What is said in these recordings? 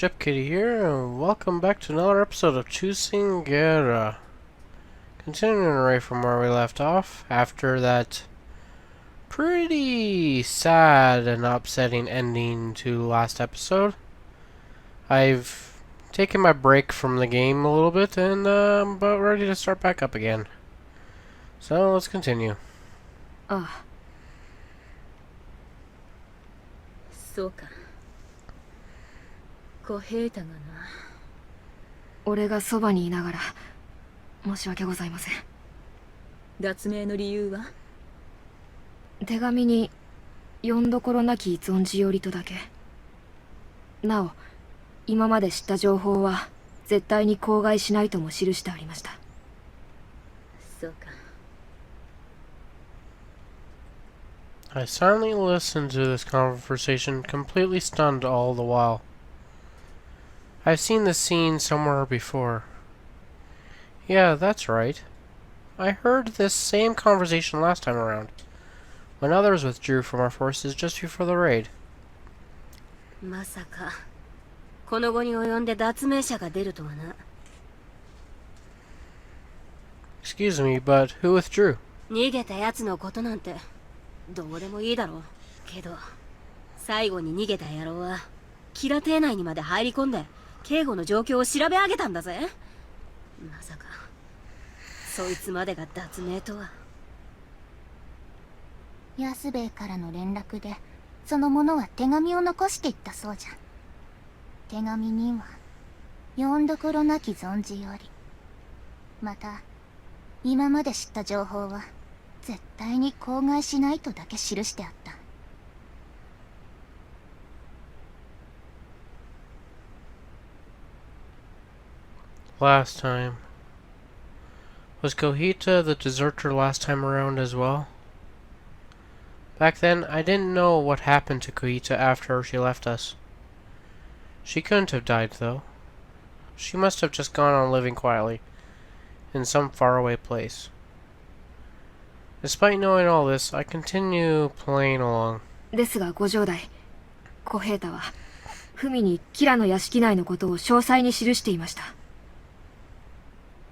Ship Kitty here, and welcome back to another episode of Chusingura. Continuing right from where we left off, after that pretty sad and upsetting ending to last episode. I've taken my break from the game a little bit, and I'm about ready to start back up again. So, let's continue. ああ、そうか。小平太がな。俺がそばにいながら申し訳ございません。脱命の理由は？手紙によんどころなき存じよりとだけ。なお、今まで知った情報は絶対に口外しないとも記してありました。そうか。I silently listened to this conversation, completely stunned all the while. I've seen this scene somewhere before. Yeah, that's right. I heard this same conversation last time around, when others withdrew from our forces just before the raid. まさか、この後に及んで脱命者が出るとはな。Excuse me, but who withdrew? 逃げた奴のことなんてどうでもいいだろう。けど最後に逃げた野郎はキラ邸内にまで入り込んで警護の状況を調べ上げたんだぜ。まさかそいつまでが脱命とは。安兵衛からの連絡でその者は手紙を残していったそうじゃ。手紙にはよんどころなき存じより、また今まで知った情報は絶対に口外しないとだけ記してあった。Last time. Was Kohita the deserter last time around as well? Back then, I didn't know what happened to Kohita after she left us. She couldn't have died, though. She must have just gone on living quietly, in some faraway place. Despite knowing all this, I continue playing along. ですがご城代、小平太は文にキラの屋敷内のことを詳細に記していました。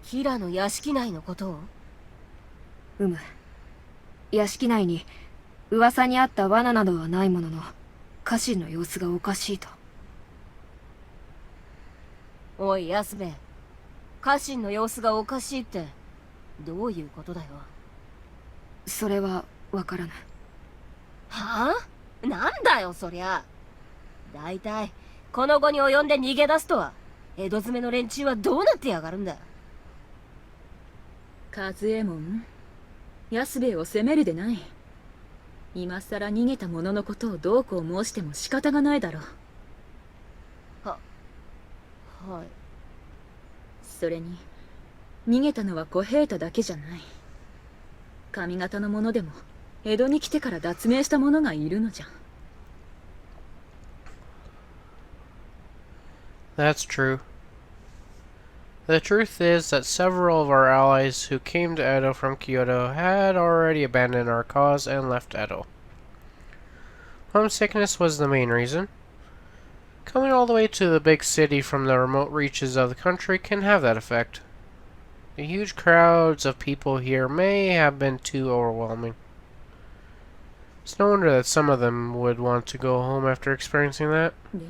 キラの屋敷内のことを？屋敷内に噂にあった罠などはないものの、家臣の様子がおかしいと。おい安兵衛、家臣の様子がおかしいってどういうことだよ。それはわからぬ。はあ？なんだよそりゃ。だいたいこの後に及んで逃げ出すとは江戸詰めの連中はどうなってやがるんだ。和右衛門、安兵衛を責めるでない。今さら逃げた者のことをどうこう申しても仕方がないだろう。はい。それに逃げたのは小平太だけじゃない。上方の者でも江戸に来てから脱命した者がいるのじゃ。That's true. The truth is that several of our allies who came to Edo from Kyoto had already abandoned our cause and left Edo. Homesickness was the main reason. Coming all the way to the big city from the remote reaches of the country can have that effect. The huge crowds of people here may have been too overwhelming. It's no wonder that some of them would want to go home after experiencing that. でも、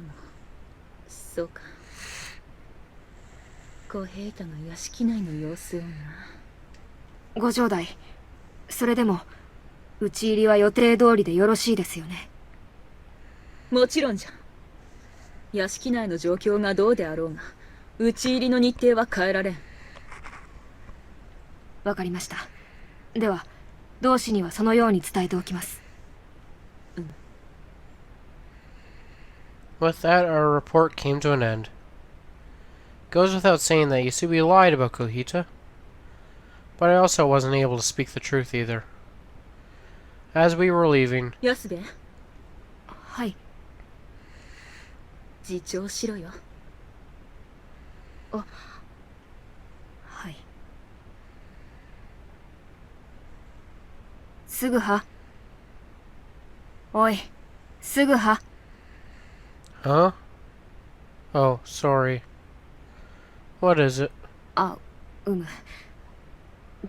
そうか。小平太が屋敷内の様子をな。ご城代、それでも討ち入りは予定通りでよろしいですよね。もちろんじゃ。屋敷内の状況がどうであろうが、討ち入りの日程は変えられん。わかりました。では同志にはそのように伝えておきます。With that, our report came to an end. Goes without saying that Yusubi lied about Kohita, but I also wasn't able to speak the truth either. As we were leaving, 安兵衛、はい。自重しろよ。はい。すぐは。おい、すぐは。huh? Oh, sorry. What is it? あ、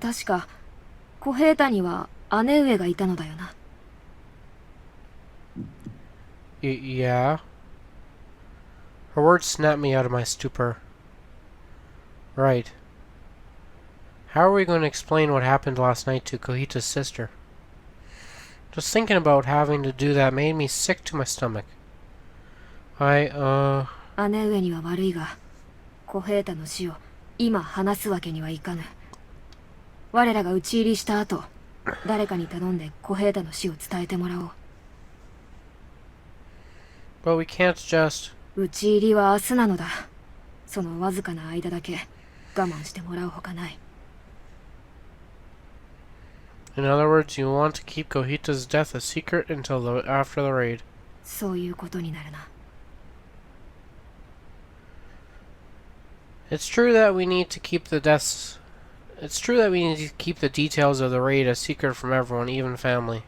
確か小平太には姉上がいたのだよな。Yeah? Her words snapped me out of my stupor. Right. How are we going to explain what happened last night to Kohita's sister? Just thinking about having to do that made me sick to my stomach. 姉上には悪いが、小平太の死を今話すわけにはいかぬ。我らが討ち入りした後、誰かに頼んで小平太の死を伝えてもらおう。But we can't just... 討ち入りは明日なのだ。そのわずかな間だけ我慢してもらうほかない。In other words, you want to keep Kohita's death a secret until after the raid. そういうことになるな。It's true that we need to keep the deaths... It's true that we need to keep the details of the raid a secret from everyone, even family.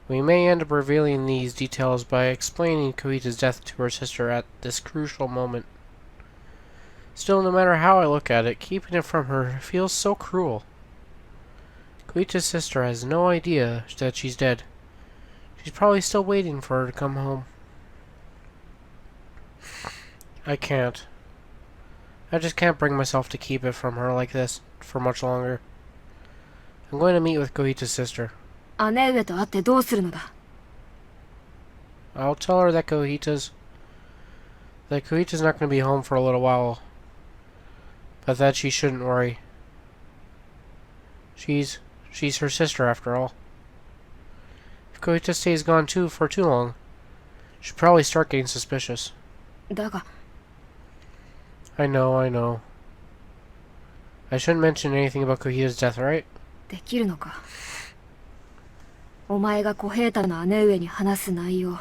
We may end up revealing these details by explaining Kohita's death to her sister at this crucial moment. Still, no matter how I look at it, keeping it from her feels so cruel. Kohita's sister has no idea that she's dead. She's probably still waiting for her to come home. I can't. I just can't bring myself to keep it from her like this for much longer. I'm going to meet with Kohita's sister. 姉上と会ってどうするのだ。 I'll tell her that Kohita's not going to be home for a little while, but that she shouldn't worry. She's her sister after all. If Kohita stays gone for too long, she'll probably start getting suspicious. だが、 I know. I shouldn't mention anything about Kohita's death, right? できるのか。お前が小平太の姉上に話す内容、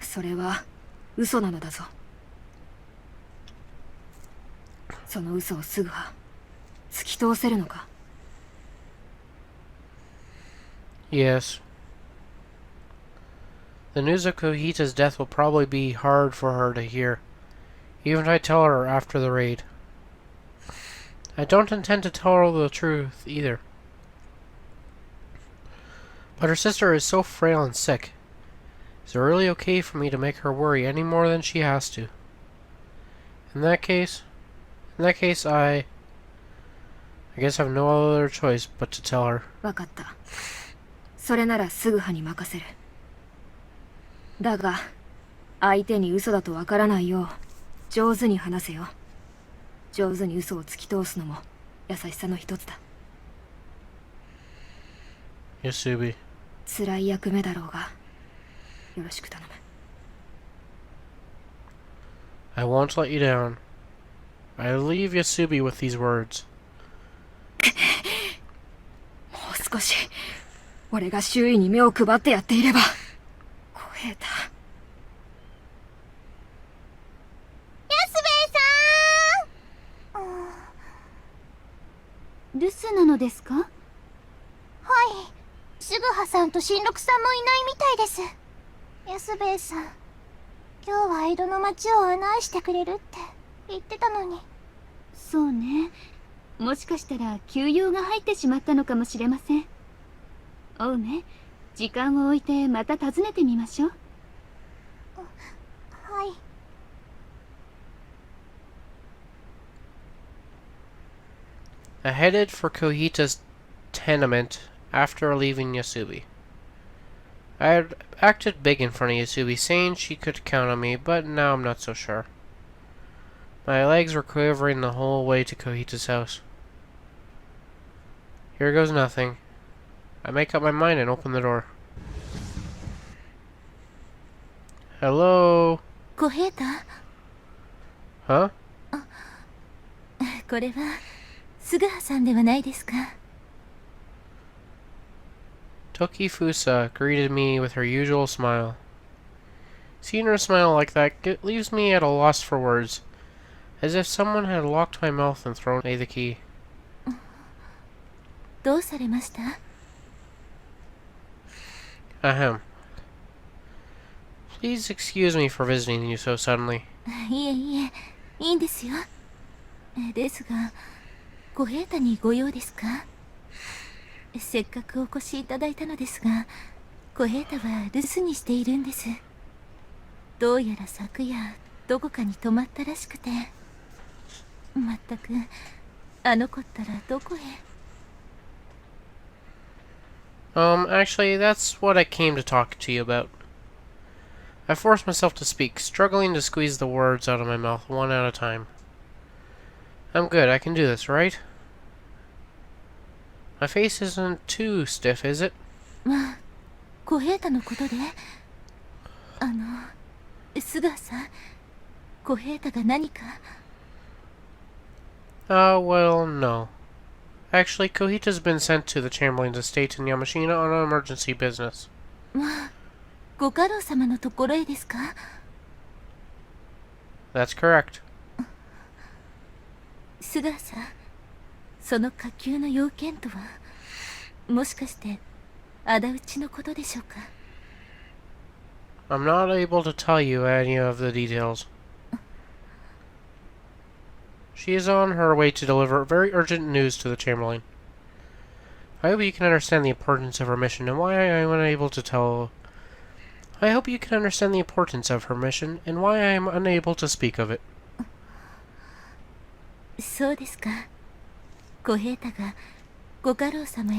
それは嘘なのだぞ。その嘘をすぐは突き通せるのか。 Yes. The news of Kohita's death will probably be hard for her to hear, even if I tell her after the raid. I don't intend to tell her the truth either. But her sister is so frail and sick. Is it really okay for me to make her worry any more than she has to? In that case, I guess I have no other choice but to tell her. わかった。それならすぐはに任せる。だが、相手に嘘だとわからないよう、上手に話せよ。上手に嘘を突き通すのも優しさの一つだ。Yasubi. 辛い役目だろうが、よろしく頼む。I won't let you down. I leave Yasubi with these words. もう少し、俺が周囲に目を配ってやっていれば。小平太。留守なのですか？はい。すぐはさんと新六さんもいないみたいです。安兵衛さん、今日は江戸の町を案内してくれるって言ってたのに。そうね。もしかしたら急用が入ってしまったのかもしれません。おうね。時間を置いてまた訪ねてみましょう。はい。I headed for Kohita's tenement after leaving Yasubi. I had acted big in front of Yasubi, saying she could count on me, but now I'm not so sure. My legs were quivering the whole way to Kohita's house. Here goes nothing. I make up my mind and open the door. Hello? 小平太？ Huh? これはすぐはさんではないですか？ Tokifusa greeted me with her usual smile. Seeing her smile like that leaves me at a loss for words, as if someone had locked my mouth and thrown away the key. どうされました？ Ahem. Please excuse me for visiting you so suddenly. いえいえ、いいんですよ。ですが、小平太にご用ですか？せっかくお越しいただいたのですが、小平太は留守にしているんです。どうやら昨夜どこかに泊まったらしくて。まったく、あの子ったらどこへ。Actually, that's what I came to talk to you about. I forced myself to speak, struggling to squeeze the words out of my mouth one at a time. I'm good, I can do this, right? My face isn't too stiff, is it? まあ、小平太のことで。須川さん、小平太が何か。Well, no. Actually, Kohita's been sent to the Chamberlain's estate in Yamashina on an emergency business. まあ、ご家老様のところへですか？ That's correct. 須川さん、その火急の要件とは、もしかして仇討ちのことでしょうか？ I'm not able to tell you any of the details. She is on her way to deliver very urgent news to the Chamberlain. I hope you can understand the importance of her mission and why I am unable to tell. I hope you can understand the importance of her mission and why I am unable to speak of it. そうですか。小平太がご家老様へ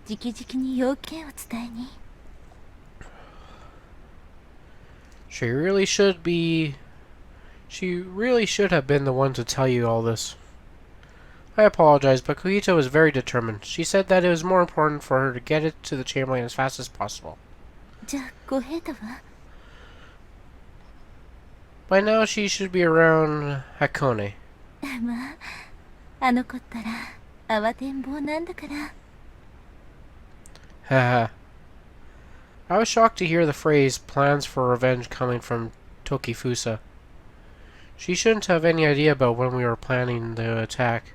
直々に要件を伝えに。She really should have been the one to tell you all this. I apologize, but Kohito was very determined. She said that it was more important for her to get it to the Chamberlain as fast as possible. じゃあ小平太は？ By now, she should be around Hakone. まあ、あの子ったら慌てんぼうなんだから。Haha. I was shocked to hear the phrase plans for revenge coming from Tokifusa. She shouldn't have any idea about when we were planning the attack.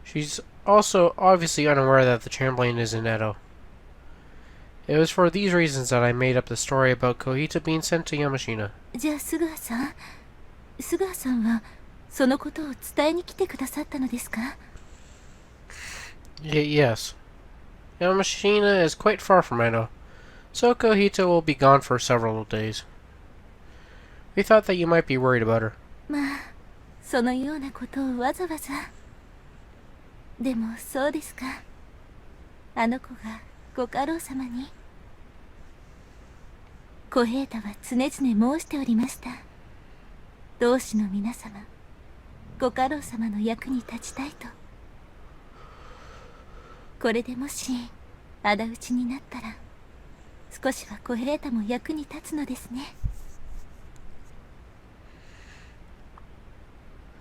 She's also obviously unaware that the Chamberlain is in Edo. It was for these reasons that I made up the story about Kohita being sent to Yamashina. じゃあ須川さんはそのことを伝えに来てくださったのですか？ Yes. Yamashina is quite far from Edo, so Kohita will be gone for several days. We thought that you might be worried about her. まあ、そのようなことをわざわざ。でもそうですか。あの子がご家老様に。小平太は常々申しておりました。同志の皆様、ご家老様の役に立ちたいと。これでもし仇討ちになったら、少しは小平太も役に立つのですね。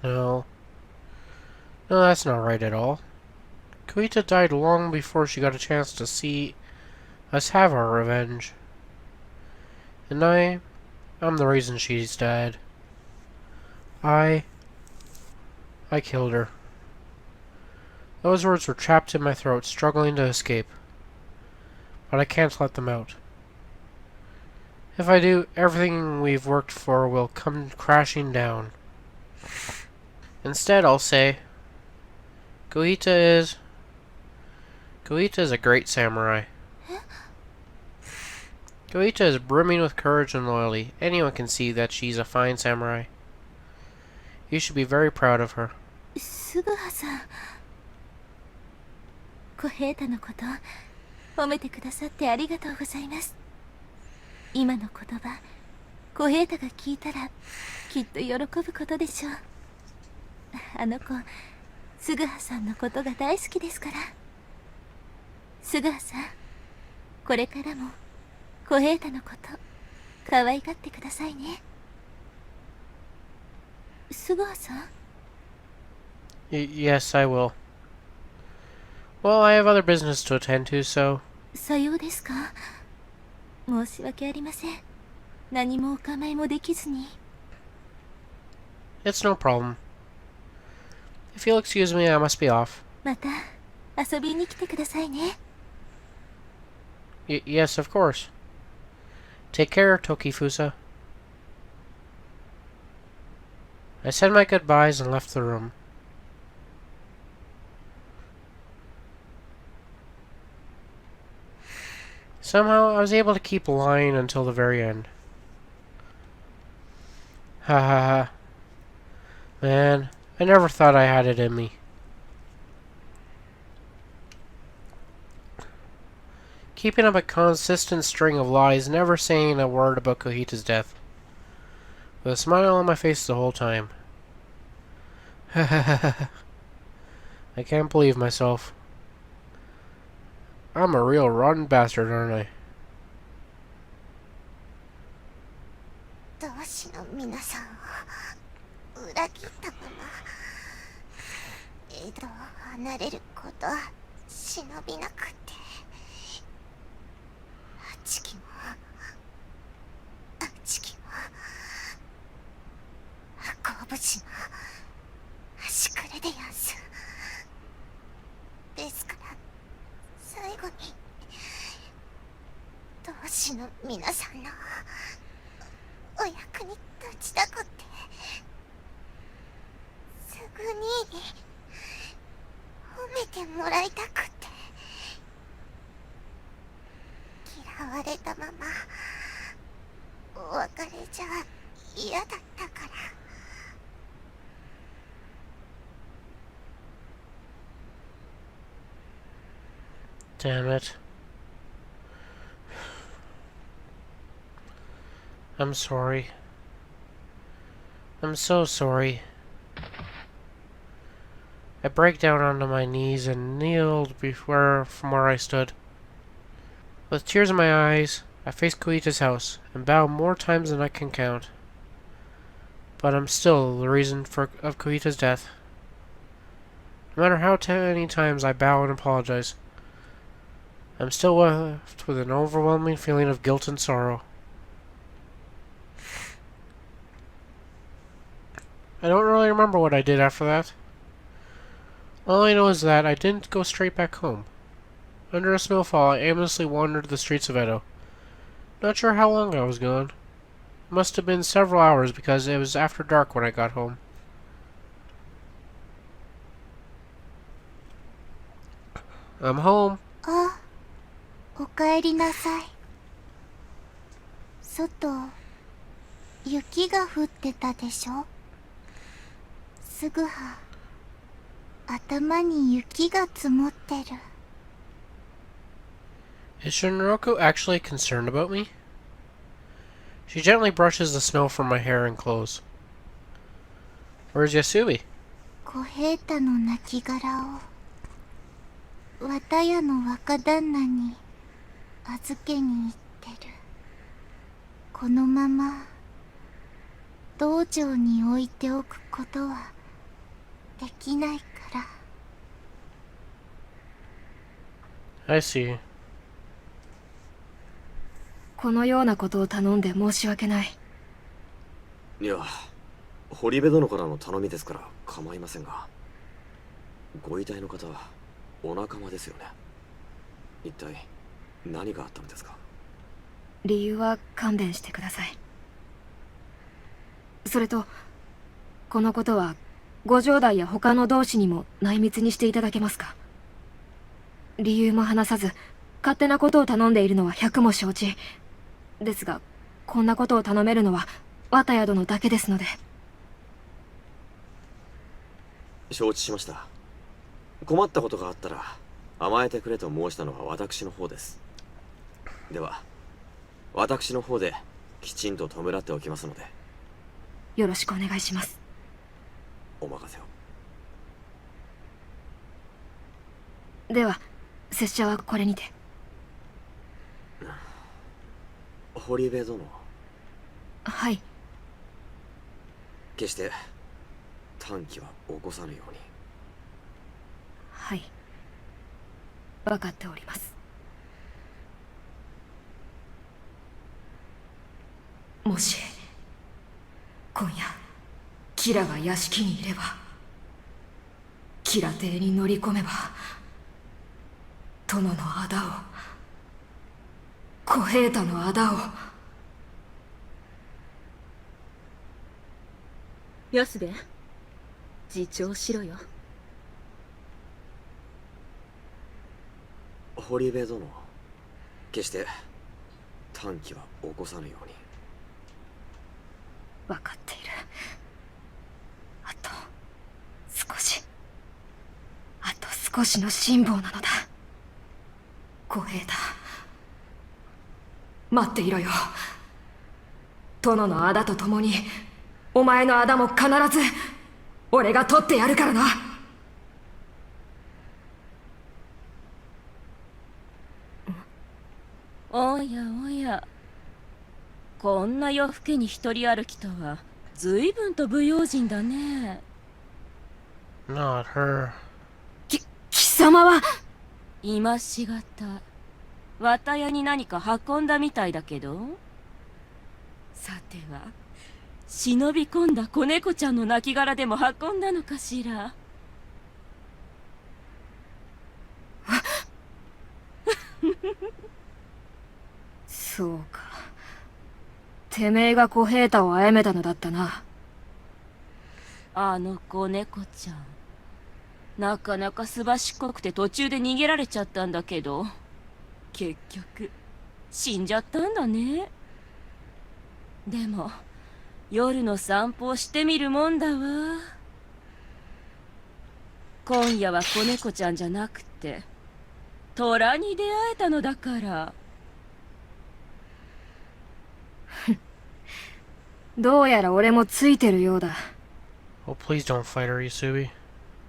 No. No, that's not right at all. Kohita died long before she got a chance to see us have our revenge. And I'm the reason she's dead. I killed her. Those words were trapped in my throat, struggling to escape. But I can't let them out. If I do, everything we've worked for will come crashing down. Instead, I'll say, Kohita is a great samurai. Kohita is brimming with courage and loyalty. Anyone can see that she's a fine samurai. You should be very proud of her. 須川さん、小平太のこと褒めてくださってありがとうございます。今の言葉、小平太が聞いたらきっと喜ぶことでしょう。あの子、須川さんのことが大好きですから。須川さん、これからも小平太のこと可愛がってくださいね。須川さん？ Yes, I will. Well, I have other business to attend to, so... さようですか。申し訳ありません。何もお構いもできずに。It's no problem. If you'll excuse me, I must be off. また遊びに来てくださいね。Yes, of course. Take care, Tokifusa. I said my goodbyes and left the room. Somehow, I was able to keep lying until the very end. Ha ha ha. Man, I never thought I had it in me. Keeping up a consistent string of lies, never saying a word about Kohita's death. With a smile on my face the whole time. Ha ha ha ha. I can't believe myself. I'm a real rotten bastard, aren't I? 同志の皆さんを裏切ったまま江戸を離れることは忍びなくて、あちきもあちきも赤星も端くれでやんす。ですから最後に同志の皆さんのお役に立ちたくて、すぐに褒めてもらいたくて、嫌われたままお別れじゃ嫌だったから。Damn it. I'm sorry. I'm so sorry. I break down onto my knees and kneeled from where I stood. With tears in my eyes, I face Koita's house and bow more times than I can count. But I'm still the reason of Koita's death. No matter how many times I bow and apologize, I'm still left with an overwhelming feeling of guilt and sorrow. I don't really remember what I did after that. All I know is that I didn't go straight back home. Under a snowfall, I aimlessly wandered the streets of Edo. Not sure how long I was gone. It must have been several hours because it was after dark when I got home. I'm home. あ、おかえりなさい。外、雪が降ってたでしょ。すぐは頭に雪が積もってる。Is Shinroku actually concerned about me? She gently brushes the snow from my hair and clothes. Where's Yasubi? 小平太の亡骸を綿屋の若旦那に預けに行ってる。このまま道場に置いておくことはできないから。 I see. このようなことを頼んで申し訳ない。いや、堀部殿からの頼みですから構いませんが、ご遺体の方はお仲間ですよね。一体何があったのですか？理由は勘弁してください。それとこのことはご城代や他の同志にも内密にしていただけますか？理由も話さず勝手なことを頼んでいるのは百も承知ですが、こんなことを頼めるのは綿谷殿だけですので。承知しました。困ったことがあったら甘えてくれと申したのは私の方です。では私の方できちんと弔っておきますのでよろしくお願いします。お任せを。では拙者はこれにて。堀部殿、はい。決して短気は起こさぬように。はい、分かっております。もし今夜キラが屋敷にいれば、キラ邸に乗り込めば殿の仇を、小平太の仇を安部、自重しろよ。堀部殿、決して短気は起こさぬように。分かっている。あと少し、あと少しの辛抱なのだ。小平太、待っていろよ。殿の仇と共にお前の仇も必ず俺が取ってやるからな。おやおや、こんな夜更けに一人歩きとは随分と不用心だね。 Not her. 貴様は。今しがた綿屋に何か運んだみたいだけど。さては忍び込んだ子猫ちゃんの亡骸でも運んだのかしら。そうか、てめえが小平太を殺めたのだったな。あの子猫ちゃん、なかなかすばしっこくて途中で逃げられちゃったんだけど、結局死んじゃったんだね。でも夜の散歩をしてみるもんだわ。今夜は子猫ちゃんじゃなくて虎に出会えたのだから。どうやら俺もついてるようだ。 Oh, please don't fight her, Yusubi.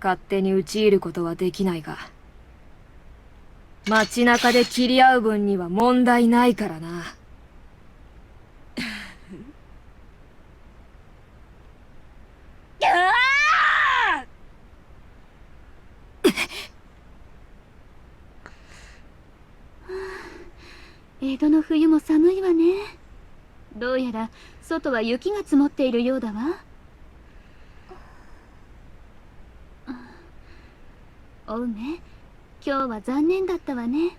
勝手に討ち入ることはできないが、街中で切り合う分には問題ないからな。江戸の冬も寒いわね。どうやら外は雪が積もっているようだわ。お梅、今日は残念だったわね。ね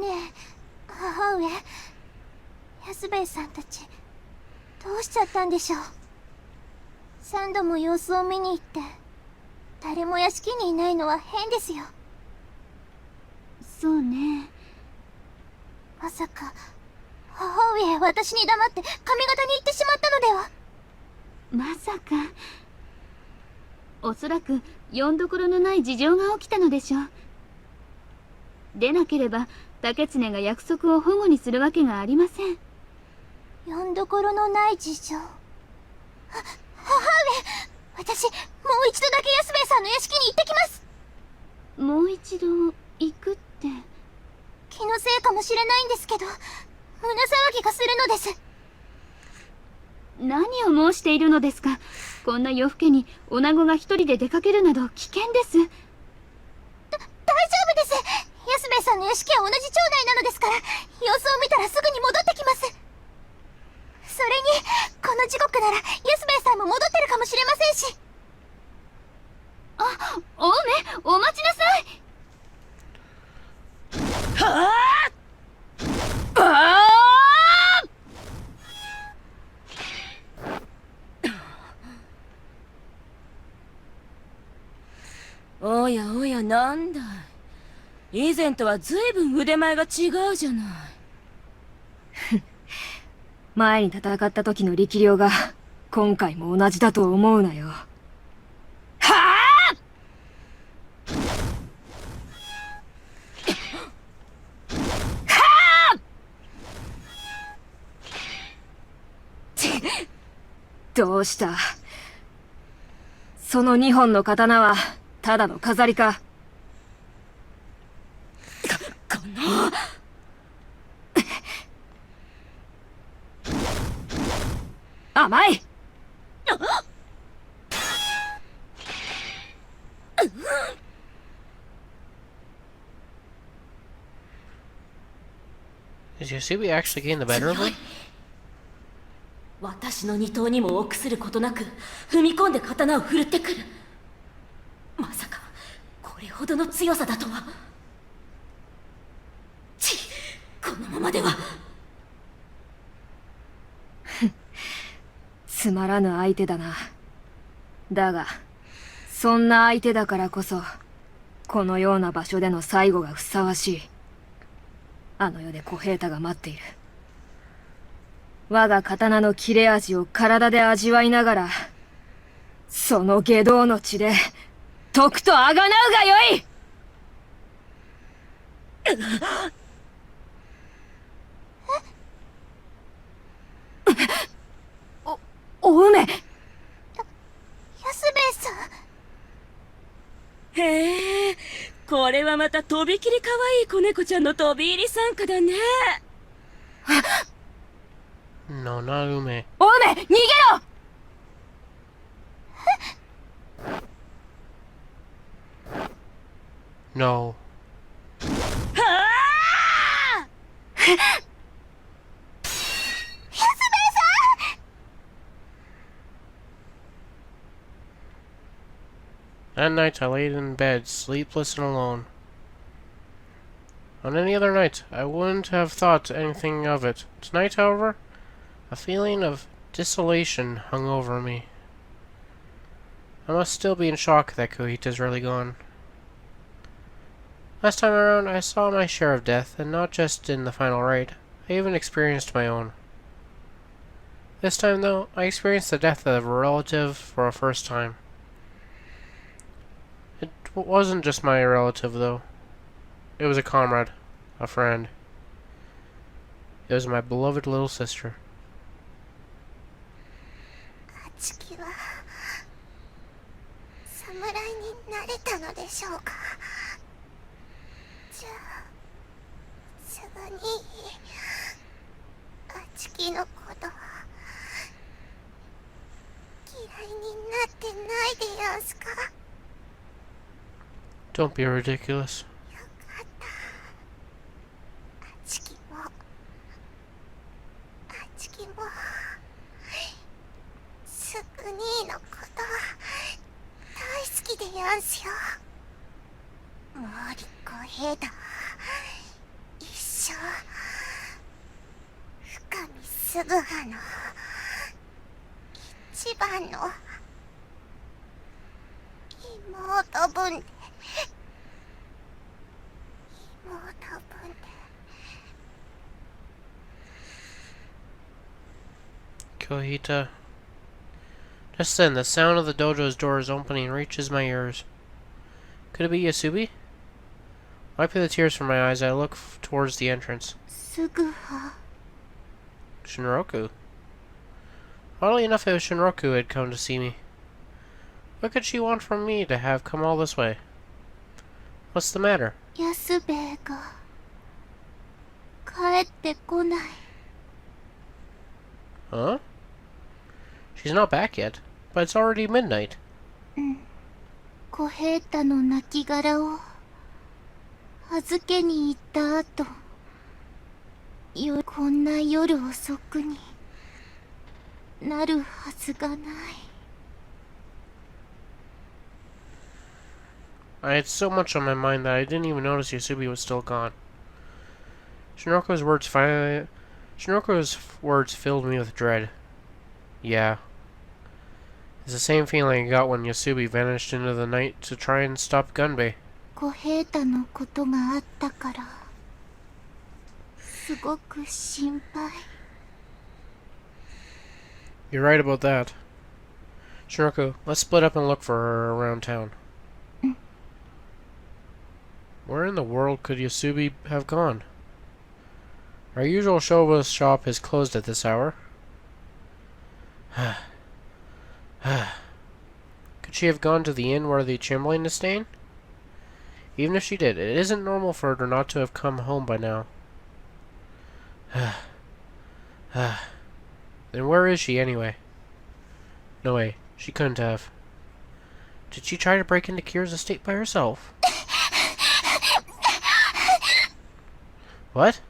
え、母上、安兵衛さんたちどうしちゃったんでしょう。3度も様子を見に行って誰も屋敷にいないのは変ですよ。そうね。まさか母上、私に黙って上方に行ってしまったのでは。まさか。おそらく読んどころのない事情が起きたのでしょう。でなければ竹常が約束を反故にするわけがありません。読んどころのない事情。母上、私もう一度だけ安兵衛さんの屋敷に行ってきます。もう一度行くって。気のせいかもしれないんですけど、胸騒ぎがするのです。何を申しているのですか。こんな夜更けに女子が一人で出かけるなど危険です。大丈夫です。安兵衛さんの屋敷は同じ町内なのですから、様子を見たらすぐに戻ってきます。それにこの時刻なら安兵衛さんも戻ってるかもしれませんし。あ、お梅、お待ちなさい。はあ、ああ！おやおや、なんだい、以前とは随分腕前が違うじゃない。前に戦った時の力量が今回も同じだと思うなよ。はあ！はあ！どうした？その2本の刀はただの飾りか？この甘い！Did Yusubi actually gain the better of him? 私の二刀にも臆することなく踏み込んで刀を振るってくる。まさかこれほどの強さだとは。このままでは。つまらぬ相手だな。だがそんな相手だからこそこのような場所での最後がふさわしい。あの世で小平太が待っている。我が刀の切れ味を体で味わいながら、その外道の血でとくとあがなうがよい。お梅。安兵衛さん。へえ、これはまたとびきり可愛い子猫ちゃんの飛び入り参加だね。No, not Ume. お梅、逃げろ。No. That night I laid in bed, sleepless and alone. On any other night, I wouldn't have thought anything of it. Tonight, however, a feeling of desolation hung over me. I must still be in shock that Kohita's really gone. Last time around, I saw my share of death, and not just in the final raid. I even experienced my own. This time, though, I experienced the death of a relative for a first time. It wasn't just my relative, though. It was a comrade, a friend. It was my beloved little sister. チキは侍になれたのでしょうか。じゃあすぐにあちきのことは嫌いになってないでやんすか。 Don't be ridiculous. よかった。あちきもすぐにのことは大好きでやんすよ。毛利小平太は一生深見すぐはの一番の妹分でKohita. Just then, the sound of the dojo's doors opening reaches my ears. Could it be Yasubi? Wiping the tears from my eyes, I look towards the entrance. すぐは Shinroku. Oddly enough, it was Shinroku who had come to see me. What could she want from me to have come all this way? What's the matter? 安兵衛が帰ってこない。 Huh? She's not back yet, but it's already midnight. 小平太の亡骸を預けに行った後、こんな夜遅くになるはずがない。 I had so much on my mind that I didn't even notice Yasubi was still gone. Shinroku's words filled me with dread. Yeah. It's the same feeling I got when Yasubi vanished into the night to try and stop Gunbei. 小平太のことがあったから、すごく心配。 You're right about that. Shinroku, let's split up and look for her around town. Where in the world could Yasubi have gone? Our usual Showa shop is closed at this hour. Could she have gone to the inn where the Chamberlain is staying? Even if she did, it isn't normal for her not to have come home by now. Then where is she anyway? No way, she couldn't have. Did she try to break into Kira's estate by herself? What?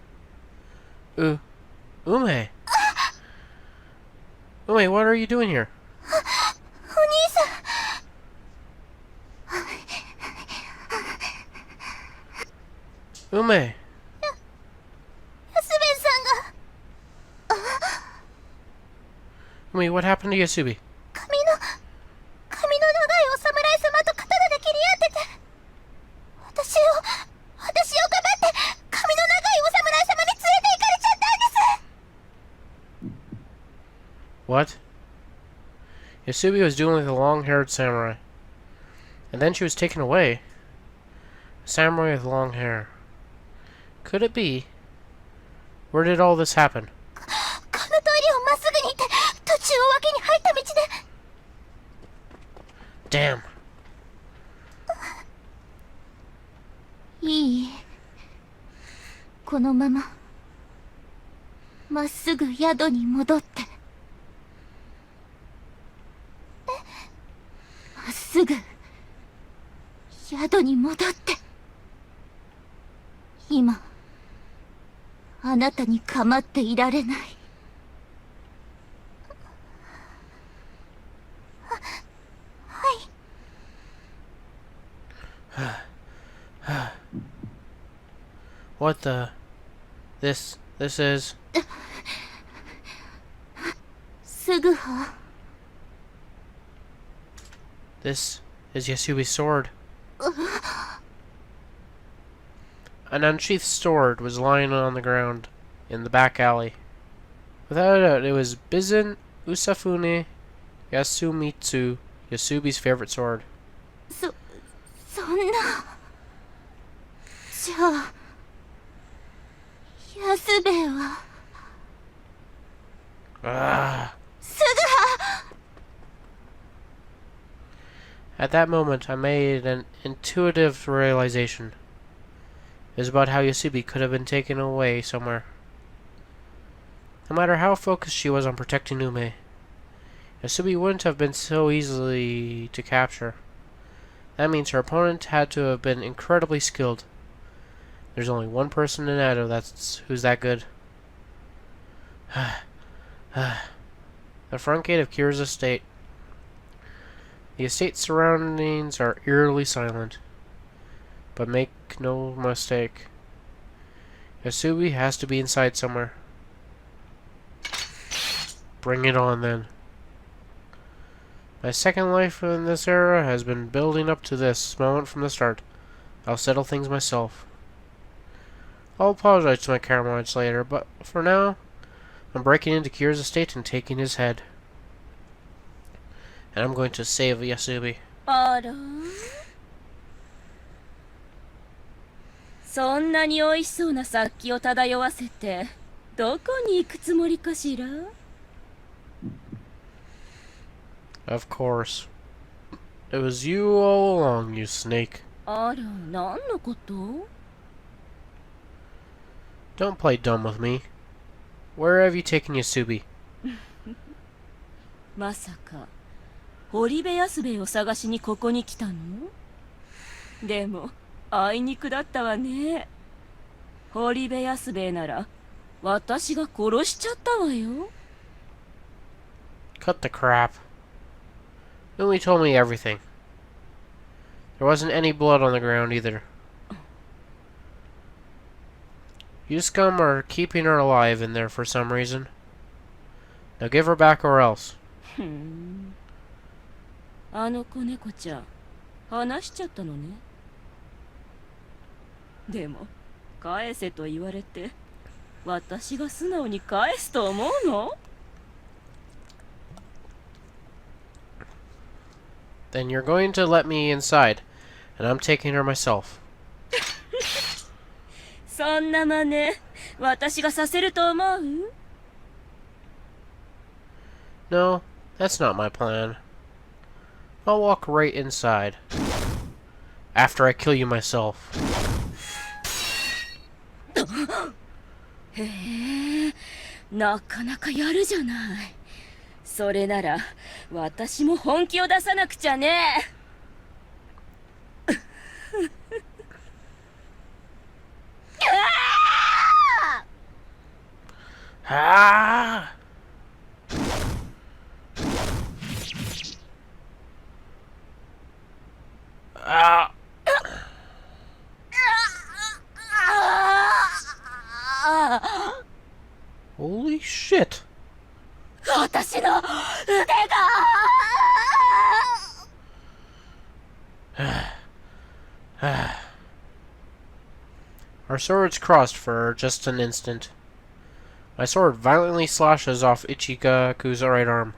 Ume. Ume, what are you doing here? お兄さん、 Ume. 安兵衛さんが。Umi, what happened to Yasubi? 髪の長いお侍様と刀で切り合ってて、私をかばって髪の長いお侍様に連れて行かれちゃったんです。 What? Yasubi was dealing with a long-haired samurai. And then she was taken away. A samurai with long hair. Could it be? Where did all this happen? この通りをまっすぐに行って途中お分けに入った道で。 Damn. いい？このまままっすぐ宿に戻って、まっすぐ宿に戻って、今あなたに構っていられない。What the? This is... すぐは This is Yasubi's sword. An unsheathed sword was lying on the ground in the back alley. Without a doubt, it was Bizen Usafune Yasumitsu, Yasubi's favorite sword. そんな。じゃあ安兵衛は Ah. すぐは。 At that moment, I made an intuitive realization. It was about how Yasubi could have been taken away somewhere. No matter how focused she was on protecting Ume, Yasubi wouldn't have been so easily to capture. That means her opponent had to have been incredibly skilled. There's only one person in Edo who's that good. The front gate of Kira's estate. The estate's surroundings are eerily silent. But make no mistake, Yasubi has to be inside somewhere. Bring it on, then. My second life in this era has been building up to this moment from the start. I'll settle things myself. I'll apologize to my comrades later, but for now, I'm breaking into Kira's estate and taking his head. And I'm going to save Yasubi. あら、そんなに美味しそうな殺気を漂わせてどこに行くつもりかしら？ Of course. It was you all along, you snake. あら、何のこと？ Don't play dumb with me. Where have you taken Yasubi? まさか堀部安兵衛を探しにここに来たの？でもあいにくだったわね。堀部安兵衛なら私が殺しちゃったわよ。 Cut the crap. Umi told me everything. There wasn't any blood on the ground either. You scum are keeping her alive in there for some reason. Now give her back or else. ふん。あの子猫ちゃん、話しちゃったのね。でも、返せと言われて、私が素直に返すと思うの？ Then you're going to let me inside, and I'm taking her myself. そんな真似、私がさせると思う？ No, that's not my plan. I'll walk right inside. After I kill you myself. へえ、なかなかやるじゃない。それなら私も本気を出さなくちゃね。Ah! Ah! Holy shit! 私の Our swords crossed for just an instant. My sword violently slashes off Ichigaku's right arm.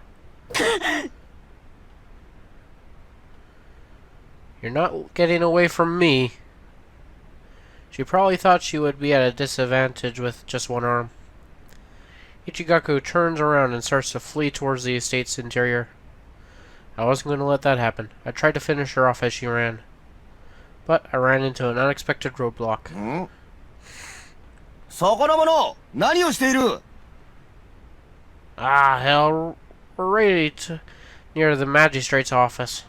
You're not getting away from me. She probably thought she would be at a disadvantage with just one arm. Ichigaku turns around and starts to flee towards the estate's interior. I wasn't going to let that happen. I tried to finish her off as she ran. But I ran into an unexpected roadblock. そこの者、何をしている? Ah, hell. We're ready to near the magistrate's office.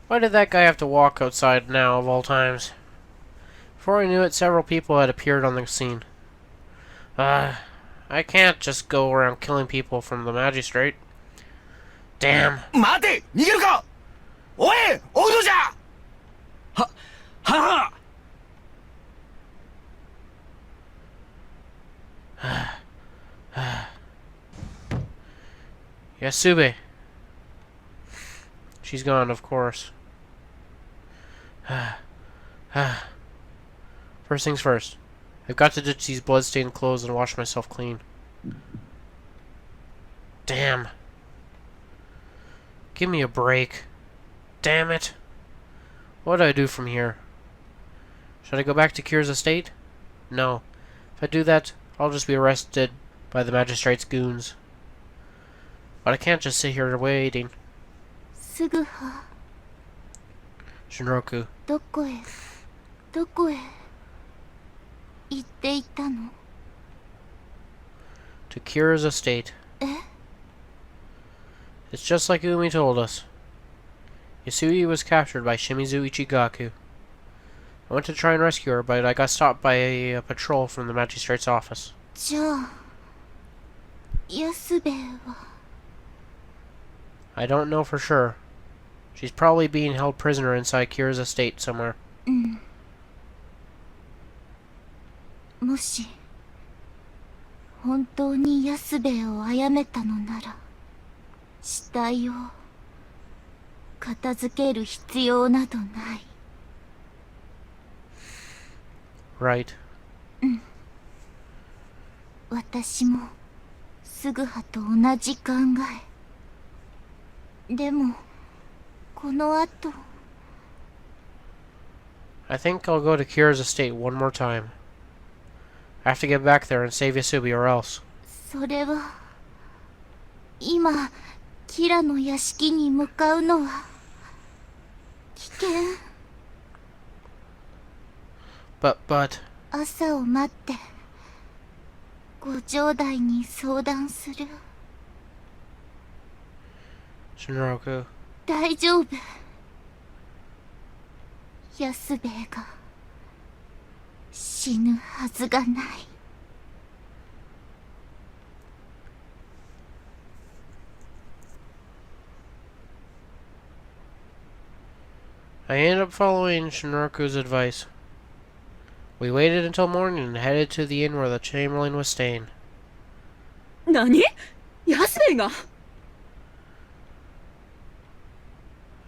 Why did that guy have to walk outside now, of all times? Before I knew it, several people had appeared on the scene. I can't just go around killing people from the magistrate. Damn. 待て、逃げるか? おい、追うのじゃ! は Yasube. She's gone, of course. First things first. I've got to ditch these bloodstained clothes and wash myself clean. Damn. Give me a break. Damn it. What do I do from here? Should I go back to Kira's estate? No. If I do that, I'll just be arrested by the magistrate's goons. But I can't just sit here waiting. すぐは Shinroku. どこへ行っていたの? To Kira's estate. It's just like Umi told us. Yasui was captured by Shimizu Ichigaku. I went to try and rescue her, but I got stopped by a patrol from the magistrate's office. じゃあ安部は I don't know for sure. She's probably being held prisoner inside Kira's estate somewhere. もし本当に安部を殺めたのなら死体を片付ける必要などない。 Right. 私もすぐはと同じ考え。でもこの後 I think I'll go to Kira's estate one more time. I have to get back there and save Yasubi or else. それは今キラの屋敷に向かうのは危険。 But... 朝を待ってご城代に相談する。 Shinroku. 大丈夫。安兵衛が死ぬはずがない。 I ended up following Shinroku's advice. We waited until morning and headed to the inn where the Chamberlain was staying. 何？安兵衛が？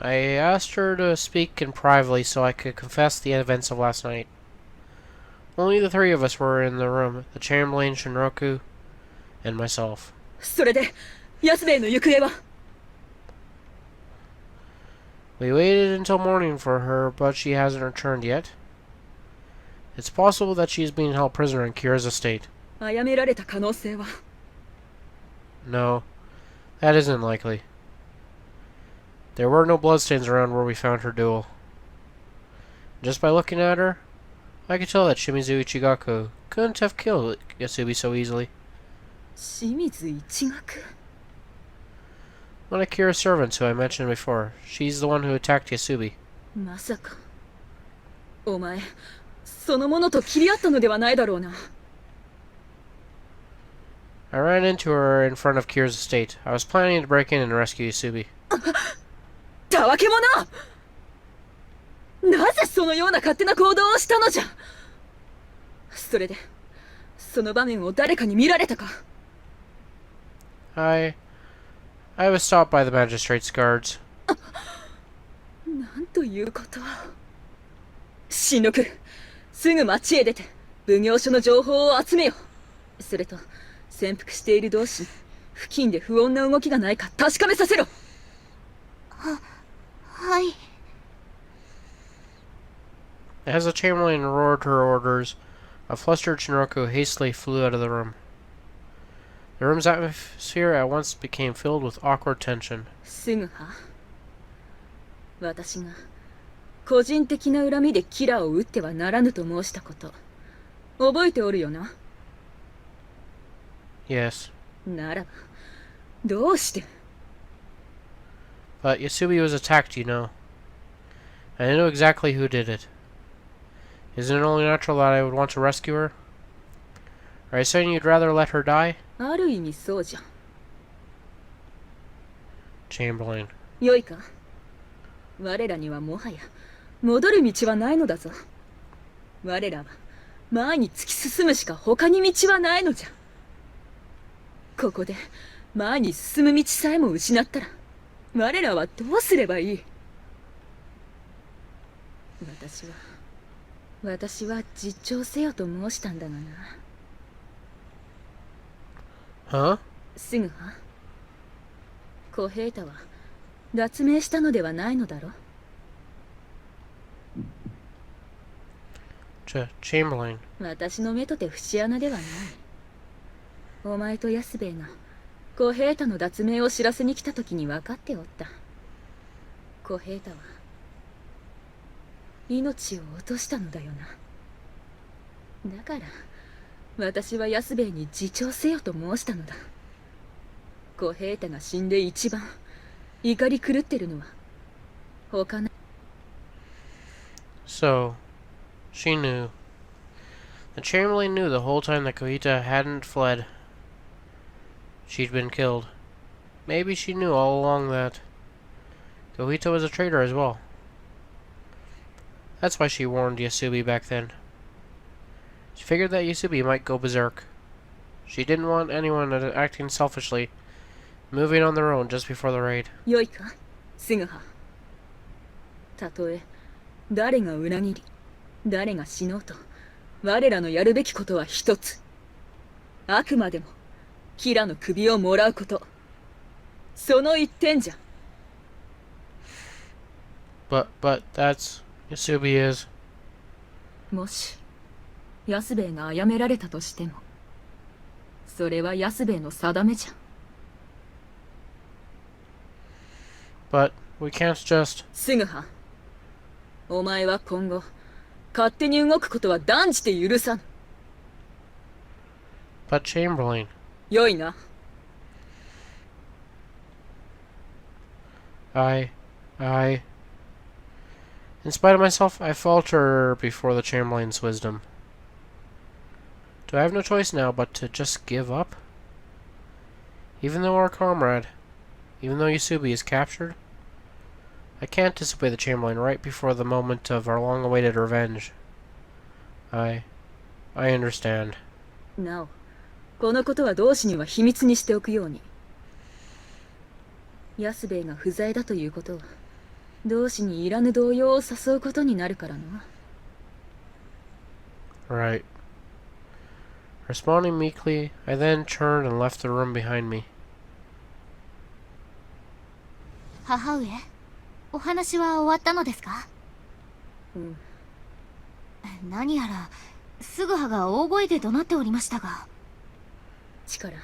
I asked her to speak in privately so I could confess the events of last night. Only the three of us were in the room, the Chamberlain, Shinroku, and myself. それで安兵衛の行方は？ We waited until morning for her, but she hasn't returned yet. It's possible that she is being held prisoner in Kira's estate. 殺められた可能性は？ No, that isn't likely. There were no bloodstains around where we found her duel. Just by looking at her, I could tell that Shimizu Ichigaku couldn't have killed Yasubi so easily. 清水一学？ One of Kira's servants who I mentioned before. She's the one who attacked Yasubi. まさかお前その者と切り合ったのではないだろうな。 I ran into her in front of Kira's estate. I was planning to break in and rescue Yasubi. たわけ者！なぜそのような勝手な行動をしたのじゃ。それでその場面を誰かに見られたか？ I was stopped by the magistrate's guards. なんということ。しんのくる、すぐ町へ出て奉行所の情報を集めよ。それと潜伏している同士、付近で不穏な動きがないか確かめさせろ。はい。 As the Chamberlain roared her orders, a flustered Shinroku hastily flew out of the room. The room's atmosphere at once became filled with awkward tension. すぐは私が個人的な恨みでキラを撃ってはならぬと申したこと、覚えておるよな。 Yes. ならばどうして。 But Yasubi was attacked, you know. And I know exactly who did it. Isn't it only natural that I would want to rescue her? Are you saying you'd rather let her die? ある意味そうじゃ。 Chamberlain. よいか、我らにはもはや戻る道はないのだぞ。我らは前に突き進むしか他に道はないのじゃ。ここで前に進む道さえも失ったら我らはどうすればいい。私は実調せよと申したんだがな。 Huh? すぐは小平太は脱命したのではないのだろ。 Chamberlain. 私の目とて節穴ではない。お前と安兵衛が小平太の脱命を知らせに来た時に分かっておった。小平太は命を落としたのだよな。だから私は安兵衛に自重せよと申したのだ。小平太が死んで一番怒り狂ってるのは他な。 So, she knew. The Chamberlain knew the whole time that Kohita hadn't fled. She'd been killed. Maybe she knew all along that Kohita was a traitor as well. That's why she warned Yasubi back then. She figured that Yasubi might go berserk. She didn't want anyone acting selfishly, moving on their own just before the raid. よいか、すぐは。たとえ誰が裏切り、誰が死のうと、我らのやるべきことは一つ。あくまでもキラの首をもらうこと。その一点じゃ。 But that's Yasubi is. もし安兵衛が殺められたとしても、それは安兵衛の定めじゃ。 But we can't just. すぐはお前は今後勝手に動くことは断じて許さぬ。 But Chamberlain. よいな。 In spite of myself, I falter before the Chamberlain's wisdom. Do I have no choice now but to just give up? Even though our comrade, even though Yasubi is captured, I can't disobey the Chamberlain right before the moment of our long-awaited revenge. I understand. なお、このことは同志には秘密にしておくように。安兵衛が不在だということは、同志にいらぬ動揺を誘うことになるからな。 Right. Responding meekly, I then turned and left the room behind me. 母上、お話は終わったのですか？うん。何やらすぐはが大声で怒鳴っておりましたが。力、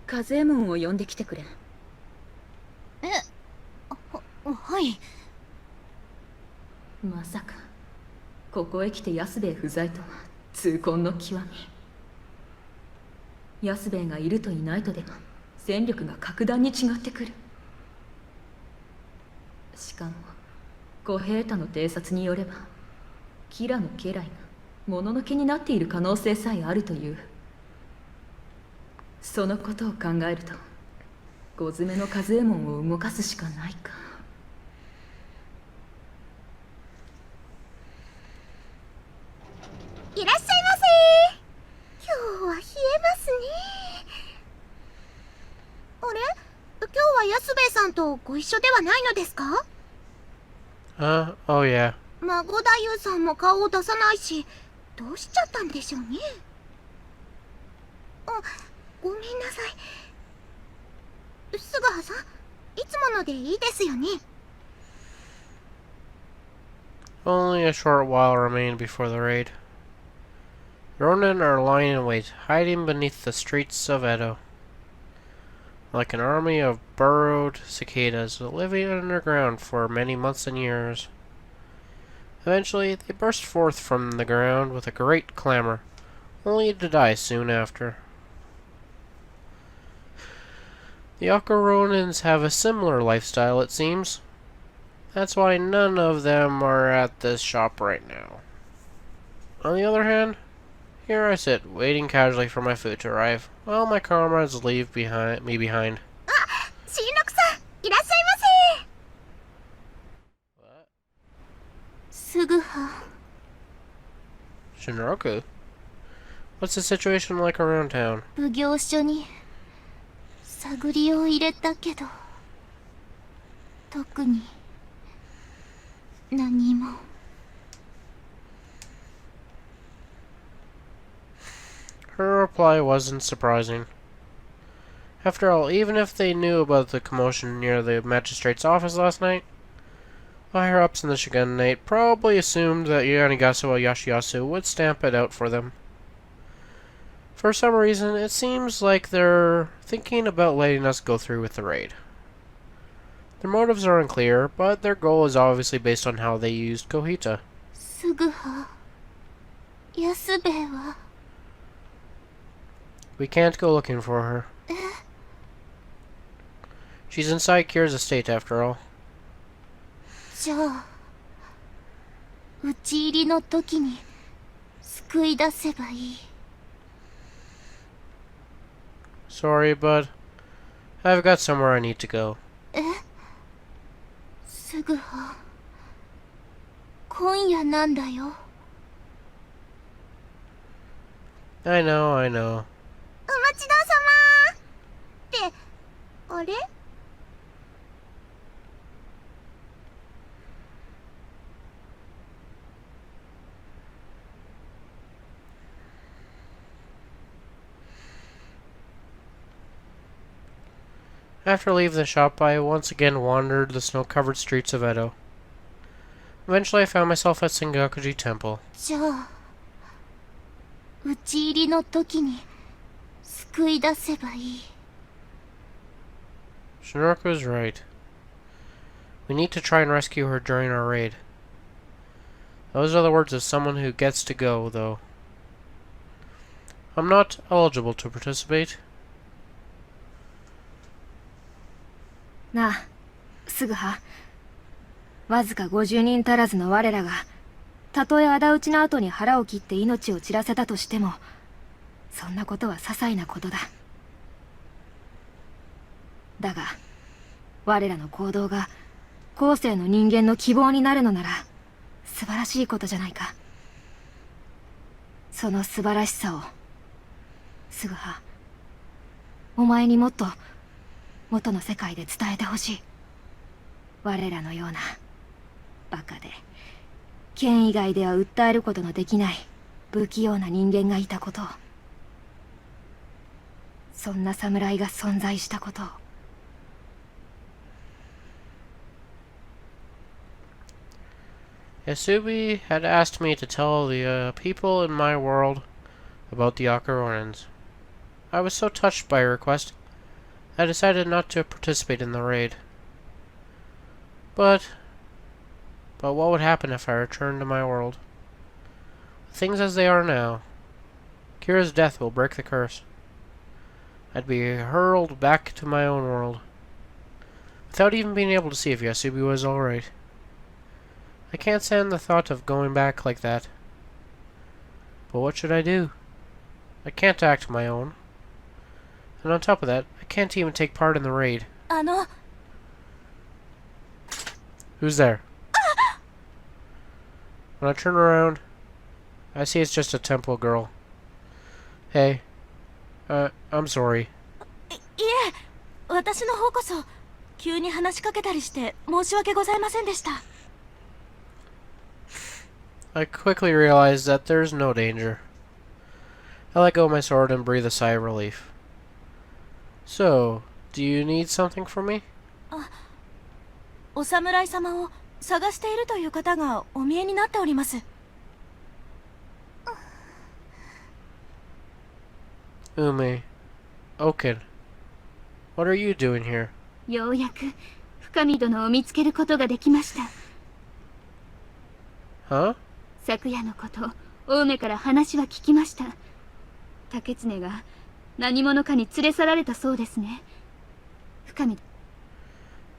風右衛門を呼んできてくれ。はい。まさかここへ来て安兵衛不在とは痛恨の極み。安兵衛がいるといないとでは戦力が格段に違ってくる。しかも小平太の偵察によればキラの家来がもののけになっている可能性さえあるという。そのことを考えると小詰めの風右衛門を動かすしかないか。いらっしゃいませ。今日は冷えますね。あれ、今日は安兵衛さんとご一緒ではないのですか？ Oh yeah. 孫太夫さんも顔を出さないし、どうしちゃったんでしょうね。あ、ごめんなさい。すぐはさん、いつものでいいですよね。Only a short while remained before the raid. Ronin are lying in wait, hiding beneath the streets of Edo. Like an army of burrowed cicadas living underground for many months and years. Eventually, they burst forth from the ground with a great clamor, only to die soon after. The Ronins have a similar lifestyle, it seems. That's why none of them are at this shop right now. On the other hand, here I sit, waiting casually for my food to arrive, while my comrades leave me behind. 新六さん、いらっしゃいませ。すぐは。Shinraku? What's the situation like around town? 奉行所に探りを入れたけど、特に何も。Her reply wasn't surprising. After all, even if they knew about the commotion near the magistrate's office last night, the higher-ups in the shogunate probably assumed that Yanigasawa Yashiyasu would stamp it out for them. For some reason, it seems like they're thinking about letting us go through with the raid. Their motives are unclear, but their goal is obviously based on how they used Kohita. すぐは。安兵衛は。We can't go looking for her. She's inside Kira's estate, after all. じゃあ、討ち入りの時に救い出せばいい。Sorry, but I've got somewhere I need to go. すぐは。今夜なんだよ。I know, I know. お待ちどうさまって、あれAfter leaving the shop, I once again wandered the snow-covered streets of Edo. Eventually, I found myself at Sengakuji Temple. じゃあ、討ち入りの時に救い出せばいい。Shinraku is right. We need to try and rescue her during our raid. Those are the words of someone who gets to go, though. I'm not eligible to participate. なあ、すぐは。わずか50人足らずの我らが、たとえ仇討ちの後に腹を切って命を散らせたとしても、そんなことは些細なことだ。だが、我らの行動が後世の人間の希望になるのなら、素晴らしいことじゃないか。その素晴らしさを、すぐは、お前にもっと元の世界で伝えてほしい。我らのようなバカで剣以外では訴えることのできない不器用な人間がいたことを、そんな侍が存在したことを。Yasubi had asked me to tell the people in my world about the Ronins. I was so touched by her request, I decided not to participate in the raid. But what would happen if I returned to my world? Things as they are now, Kira's death will break the curse. I'd be hurled back to my own world, without even being able to see if Yasubi was alright. I can't stand the thought of going back like that. But what should I do? I can't act my own. And on top of that, I can't even take part in the raid. Who's there? When I turn around, I see it's just a temple girl. Hey, I'm sorry. いえ、私の方こそ急に話しかけたりして申し訳ございませんでした。I quickly realized that there's no danger. I let go of my sword and breathe a sigh of relief. So, do you need something from me? お侍様を探しているという方がお見えになっております。Ume. Oken. What are you doing here? ようやく深見殿を見つけることができました。 Huh? 昨夜のこと、青梅から話は聞きました。竹常が何者かに連れ去られたそうですね。深見。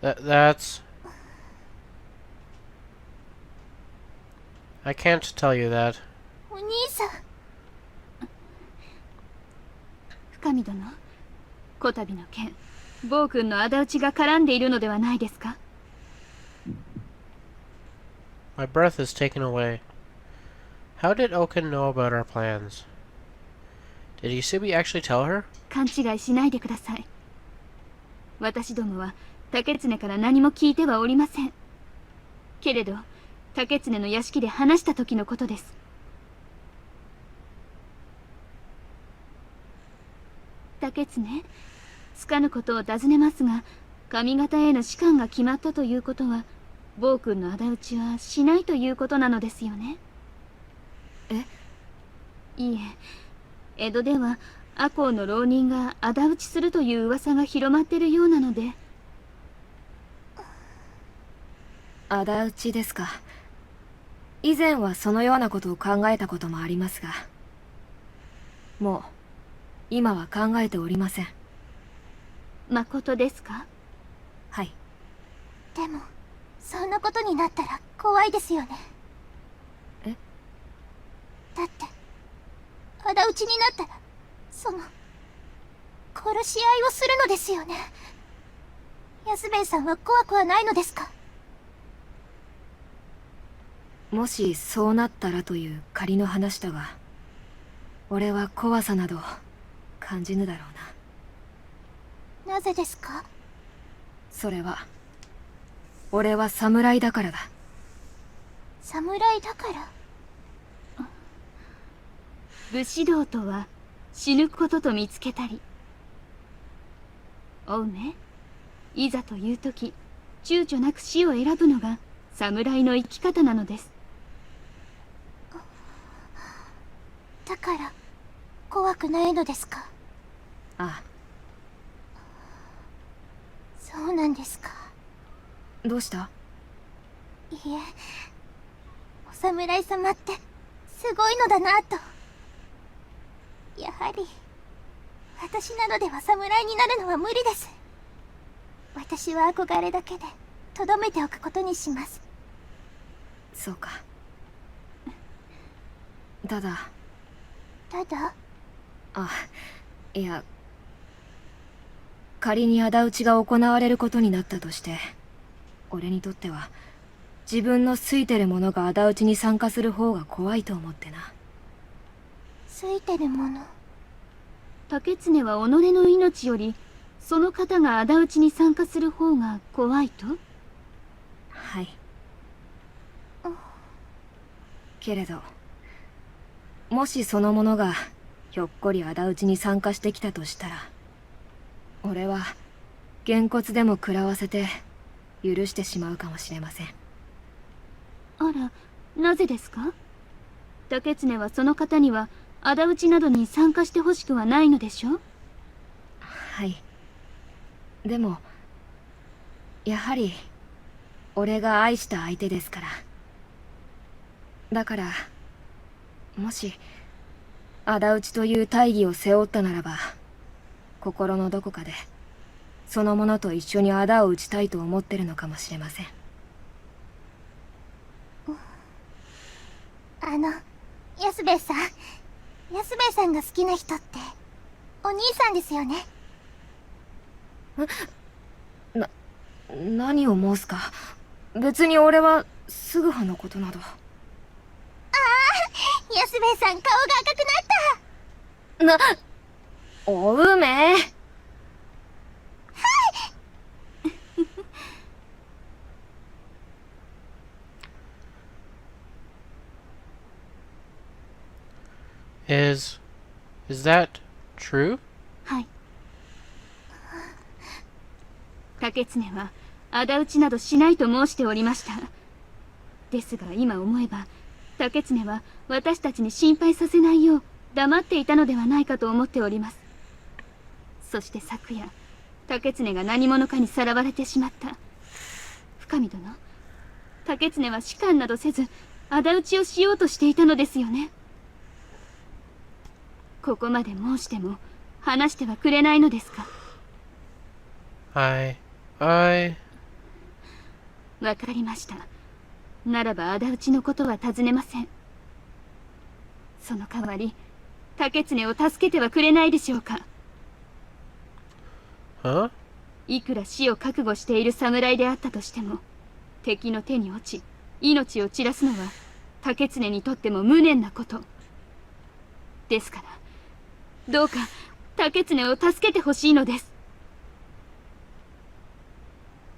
That's... I can't tell you that. お兄さん。深見殿、こたびの件、暴君の仇討ちが絡んでいるのではないですか？ My breath is taken away. How did Oken know about our plans? Did Yusubi actually tell her? 勘違いしないでください。私どもは竹常から何も聞いてはおりません。けれど、竹常の屋敷で話した時のことです。竹常、つかぬことを尋ねますが、上方への仕官が決まったということは、暴君の仇討ちはしないということなのですよね。え？いいえ、江戸では赤穂の浪人が仇討ちするという噂が広まっているようなので。仇討ちですか。以前はそのようなことを考えたこともありますが、もう今は考えておりません。まことですか？はい。でもそんなことになったら怖いですよね。え？だって仇討ちになったらその殺し合いをするのですよね。安兵衛さんは怖くはないのですか？もしそうなったらという仮の話だが、俺は怖さなど感じぬだろうな。なぜですか？それは俺は侍だからだ。侍だから？武士道とは死ぬことと見つけたり。おうめ、いざという時躊躇なく死を選ぶのが侍の生き方なのです。だから怖くないのですか？ああ。そうなんですか。どうした？いいえ、お侍様ってすごいのだなと。やはり私などでは侍になるのは無理です。私は憧れだけでとどめておくことにします。そうか。ただいや、仮に仇討ちが行われることになったとして、俺にとっては自分の好いてる者が仇討ちに参加する方が怖いと思ってな。好いてる者？竹常は己の命よりその方が仇討ちに参加する方が怖いと？はい。けれど、もしその者がひょっこり仇討ちに参加してきたとしたら、俺はげんこつでも食らわせて許してしまうかもしれません。あら、なぜですか？竹常はその方には仇討ちなどに参加してほしくはないのでしょ？はい。でもやはり俺が愛した相手ですから。だからもし仇討ちという大義を背負ったならば、心のどこかでその者と一緒に仇を討ちたいと思ってるのかもしれません。安兵衛さん、安兵衛さんが好きな人ってお兄さんですよね？何を申すか。別に俺はすぐはのことなど。安兵衛さん、顔が赤くなった。おうめ。Is that true? はい。竹常は仇討ちなどしないと申しておりました。ですが今思えば竹常は私たちに心配させないよう黙っていたのではないかと思っております。そして昨夜竹常が何者かにさらわれてしまった。深見殿、竹常は仕官などせず仇討ちをしようとしていたのですよね。ここまで申しても話してはくれないのですか。わかりました。ならば仇討ちのことは尋ねません。その代わり竹常を助けてはくれないでしょうか。いくら死を覚悟している侍であったとしても敵の手に落ち命を散らすのは竹常にとっても無念なことですから、どうか竹常を助けてほしいのです。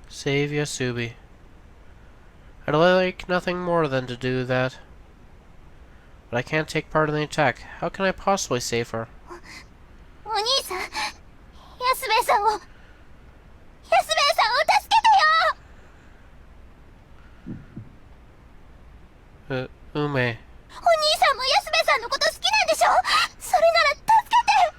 Save Yasubi. I'd like nothing more than to do that. But I can't take part in the attack. How can I possibly save her? お兄さん、安兵衛さんを助けてよ。Ume. お兄さんも安兵衛さんのこと好きなんでしょ。それなら助けて。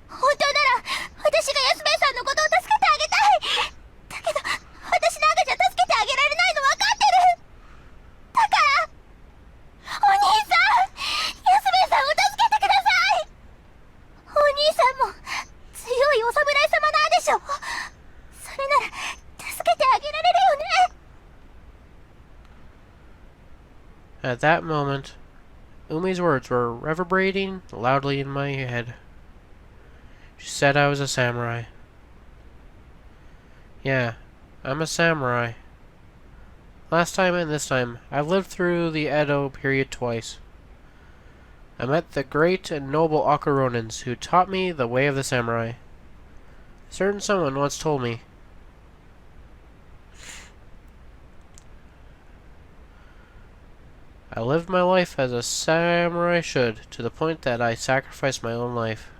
本当なら私が安兵衛さんのことを助けてあげたい。だけど私なんかじゃ助けてあげられないの分かってる。だからお兄さん、安兵衛さんを助けてください。お兄さんも強いお侍様なんでしょ。それなら助けてあげられるよね。 At that moment, Ume's words were reverberating loudly in my head. She said I was a samurai. Yeah, I'm a samurai. Last time and this time, I've lived through the Edo period twice. I met the great and noble Ronins who taught me the way of the samurai. A certain someone once told me, I lived my life as a samurai should, to the point that I sacrificed my own life.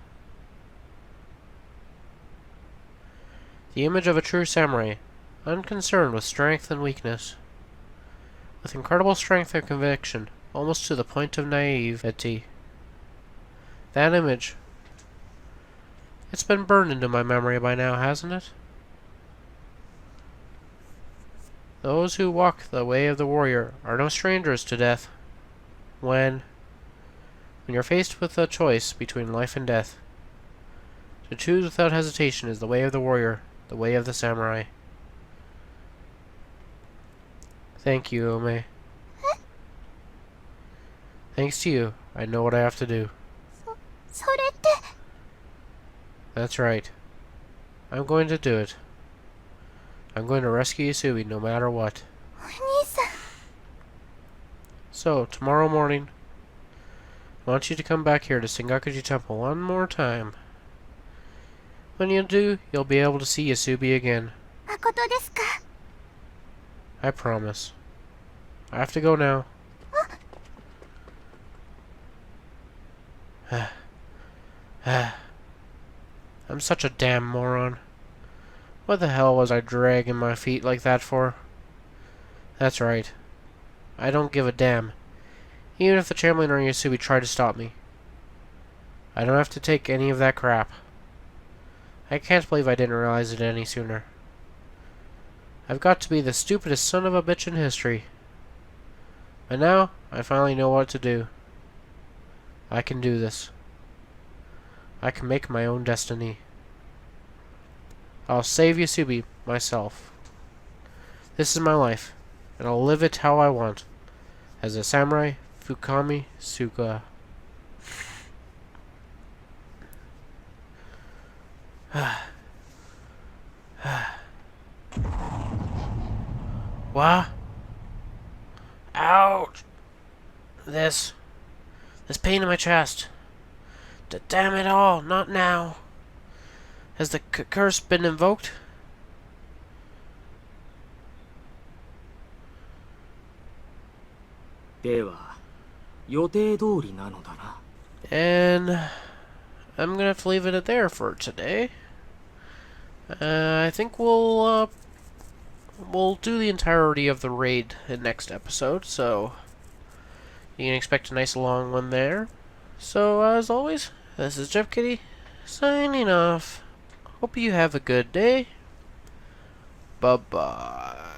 The image of a true samurai, unconcerned with strength and weakness, with incredible strength and conviction, almost to the point of naivety. That image, it's been burned into my memory by now, hasn't it? Those who walk the way of the warrior are no strangers to death. When you're faced with a choice between life and death, to choose without hesitation is the way of the warrior, the way of the samurai. Thank you, Ome. Thanks to you, I know what I have to do. それって That's right. I'm going to do it. I'm going to rescue Yasubi no matter what. お兄さん。 So, tomorrow morning, I want you to come back here to Sengakuji Temple one more time. When you do, you'll be able to see Yasubi again. 誠ですか。 I promise. I have to go now. I'm such a damn moron. What the hell was I dragging my feet like that for? That's right. I don't give a damn. Even if the Chamberlain or Yasubi try to stop me. I don't have to take any of that crap. I can't believe I didn't realize it any sooner. I've got to be the stupidest son of a bitch in history. But now, I finally know what to do. I can do this. I can make my own destiny. I'll save Yasubi myself. This is my life, and I'll live it how I want, as a samurai Fukami Suga. What? Ouch! This pain in my chest. Damn it all, not now. Has the curse been invoked? では予定通りなのだな。And I'm gonna have to leave it at there for today. I think we'll do the entirety of the raid in next episode, so you can expect a nice long one there. So as always, this is Jeff Kitty signing off. Hope you have a good day. Bye bye.